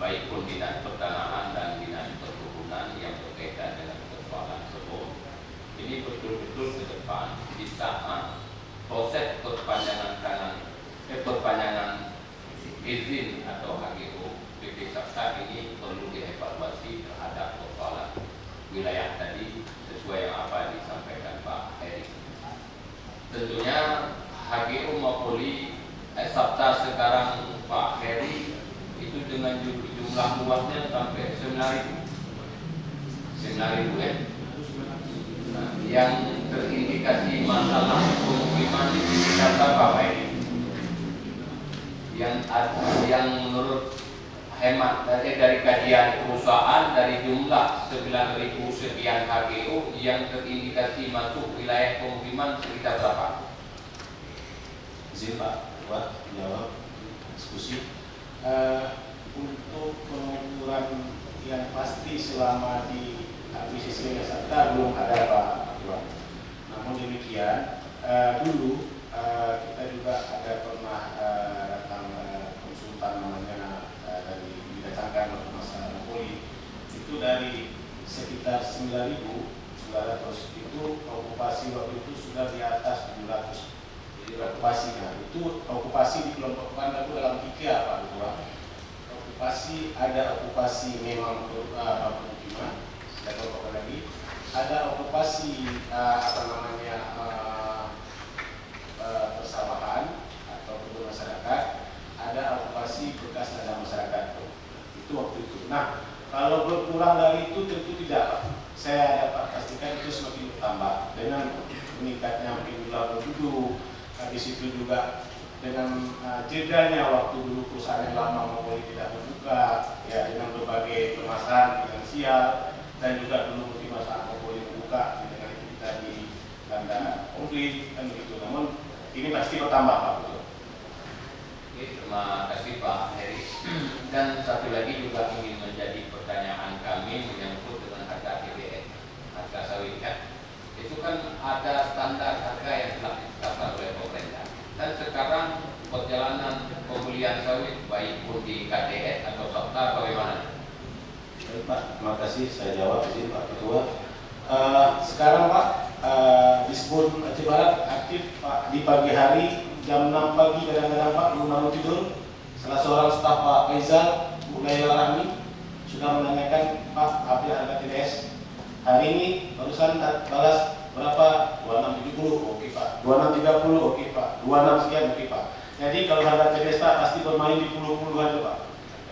baik pun dinas pertanahan dan dinas perkebunan yang berkaitan dengan persoalan tersebut. Ini betul-betul ke depan di saat proses perpanjangan izin atau HGO PP Sabta ini perlu dievaluasi terhadap persoalan wilayah tadi sesuai yang apa disampaikan Pak Heri. Tentunya HGO Mapolri Sabta sekarang Pak Heri itu dengan jumlah luasnya sampai 9.000 ya. Nah, yang terindikasi masalah pemukiman di sekitar berapa ini? Yang menurut hemat dari kajian perusahaan dari jumlah 9.000 sekian HGO yang terindikasi masuk wilayah pemukiman sekitar berapa? Izin Pak Ketua menjawab diskusi. Untuk pengukuran yang pasti selama di akuisisi Sabta belum ada Pak Ketua. Namun demikian dulu kita juga ada pernah datang konsultan namanya dari didatangkan oleh Mas Napoli itu dari sekitar 9.900 itu okupasi waktu itu sudah di atas 700. Jadi okupasinya itu okupasi dikelompokkan itu dalam 3 Pak Ketua. Okupasi ada okupasi memang pemukiman dan kelompok lagi ada okupasi persawahan atau kebun masyarakat, ada okupasi bekas ladang masyarakat itu waktu itu. Nah, kalau berkurang dari itu tentu tidak. Saya dapat pastikan itu semakin bertambah dengan meningkatnya mungkin jumlah penduduk. Habis itu juga dengan jedanya waktu dulu perusahaan yang lama Mapolri tidak membuka, ya dengan berbagai permasalahan finansial dan juga dulu mungkin masalah Mapolri membuka dengan itu kita di tanda konflik kan begitu. Namun ini pasti bertambah Pak. Oke, terima kasih Pak Heri. Dan satu lagi juga ingin menjadi pertanyaan kami menyangkut dengan harga TBS, harga sawit ya. Itu kan ada standar harga yang telah ditetapkan oleh pemerintah. Dan sekarang perjalanan pembelian sawit baik pun di KDS atau Sabta bagaimana? Baik Pak, terima kasih. Saya jawab izin Pak Ketua. Sekarang Pak, Disbun Aceh Barat aktif Pak di pagi hari jam 6 pagi kadang-kadang Pak belum mau tidur. Salah seorang staf Pak Faizal, Bu Laila Rahmi sudah menanyakan Pak apa harga TDS hari ini barusan balas berapa? 2670 oke Pak, 2630 oke Pak, 26 sekian oke Pak. Jadi kalau harga TDS Pak pasti bermain di puluh-puluhan itu Pak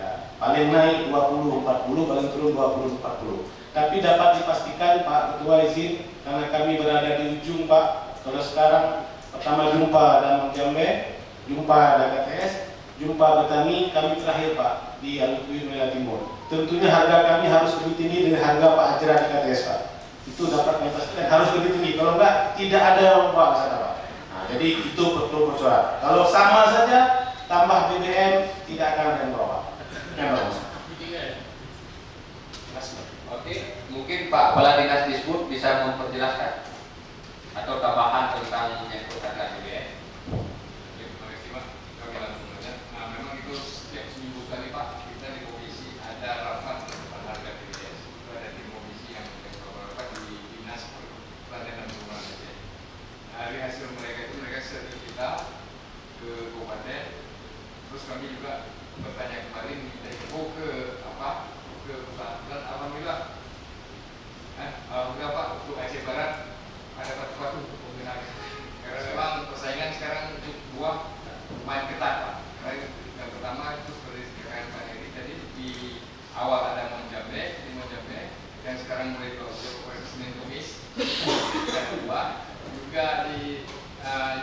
ya, paling naik 20-40, paling turun 20-40. Tapi dapat dipastikan Pak Ketua izin karena kami berada di ujung Pak. Kalau sekarang pertama jumpa dan Jambe, jumpa ada KTS, jumpa petani, kami terakhir Pak di Alukui Wilayah Timur. Tentunya harga kami harus lebih tinggi dari harga Pak Hajra di KTS Pak. Itu dapat kami pastikan harus lebih tinggi. Kalau enggak tidak ada yang membawa ke sana Pak. Nah, jadi itu betul bocoran. Kalau sama saja tambah BBM tidak akan ada yang bawa. Yang bagus. Oke, mungkin Pak Kepala Dinas Disbud bisa memperjelaskan atau tambahan tentang menyangkut harga BBM. Terima kasih Pak. Kami langsung saja. Nah, memang itu setiap seminggu kali Pak kita di komisi ada rapat tentang harga BBM. Itu ada tim komisi yang rapat di Dinas Pertanian dan Perumahan Aceh. Dari hasil mereka itu mereka sering kita ke kabupaten. Terus kami juga bertanya kemarin dari ke apa? Ke pusat. Dan alhamdulillah Pak untuk Aceh Barat ada tempat untuk penggunaan karena memang persaingan sekarang untuk buah lumayan ketat Pak. Yang pertama itu seperti dikatakan Pak Heri tadi di awal ada Monjambe, di Monjambe yang sekarang mulai diproses Senin Kamis dan buah juga di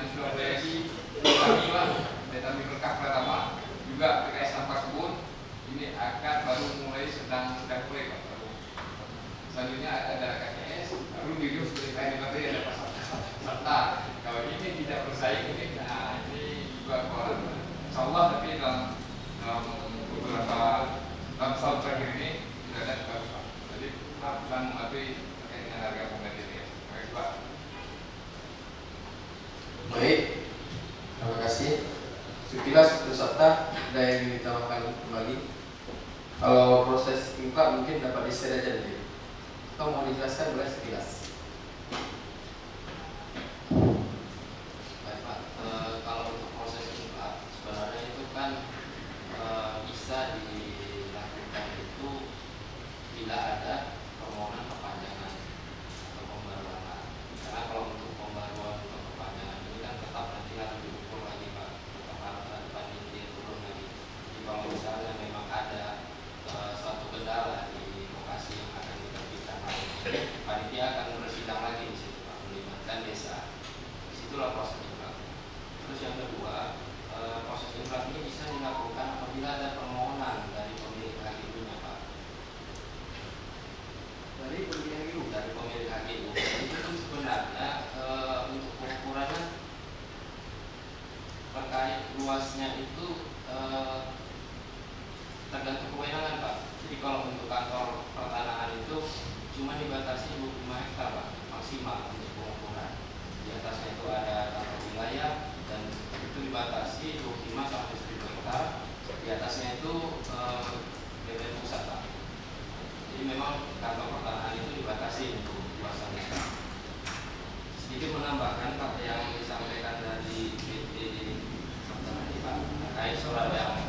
Sulawesi kami Pak Data Lengkap pertama juga PKS Tanpa Kebun ini akan baru mulai sedang mulai Pak. Selanjutnya ada KTS, baru video seperti kain tadi ada pasar serta kalau ini tidak bersaing ini, nah ini juga koran. Insyaallah tapi dalam beberapa tahun terakhir ini sudah ada bagus Pak. Jadi akan mematuhi terkait dengan harga pengganti ini. Terima kasih Pak. Baik, terima kasih. Sekilas peserta ada yang ingin ditambahkan kembali. Kalau proses IMPA mungkin dapat di-share aja dulu. Atau mau dijelaskan boleh sekilas. Baik Pak, kalau untuk proses IMPA sebenarnya itu kan bisa dilakukan itu bila ada permohonan perpanjangan atau pembaruan Pak. Karena kalau untuk pembaruan atau perpanjangan ini kan tetap nanti harus diukur lagi Pak, tetap harus ada banding turun lagi. Jadi kalau misalnya memang ada suatu kendala di lokasi yang akan diterbitkan, panitia akan bersidang lagi di situ Pak, melibatkan desa. Disitulah proses IMPA. Terus yang kedua, proses IMPA ini bisa dilakukan apabila ada permohonan dari pemilik HGU-nya Pak. Dari pemilik HGU? Dari pemilik HGU. Itu sebenarnya untuk pengukurannya terkait luasnya itu tergantung kewenangan Pak. Jadi kalau untuk kantor pertanahan itu cuma dibatasi 25 hektar Pak, maksimal untuk pengukuran. Di atasnya itu ada kantor wilayah dan itu dibatasi 25 sampai 1000 hektar. Di atasnya itu BPN pusat Pak. Jadi memang kantor pertanahan itu dibatasi untuk luasannya. Sedikit menambahkan Pak yang disampaikan dari BPD Pak terkait surat yang